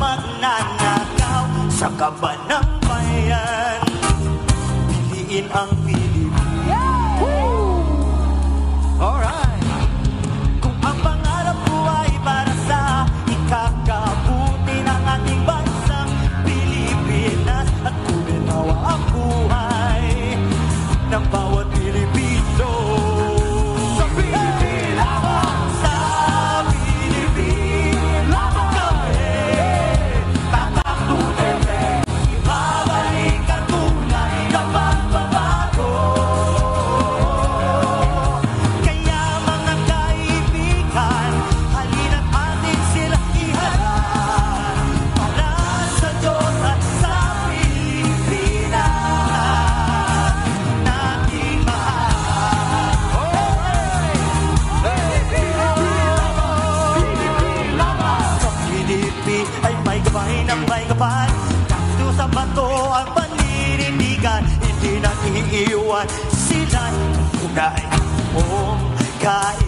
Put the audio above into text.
magnanakaw sa kaban ng bayan. Piliin ang Pilipinas. Alright. Kung ang pangarap ko ay para sa ikakabuti ng ating bansang Pilipinas at kuminawa ang buhay ng bawat Pilipino. Sa Pilipinas! Sa Pilipinas kami tatakbuhin, ibabalik ang tunay na pagbabago. Kaya mga kaibigan, halina't atin sila iharap para sa Diyos at sa Pilipinas nating mahal. Sa Pilipi ay may gabay ng may kapal, kahit sa bato ang paninindigan, hindi natin iiwan sila tunay mong kaibigan.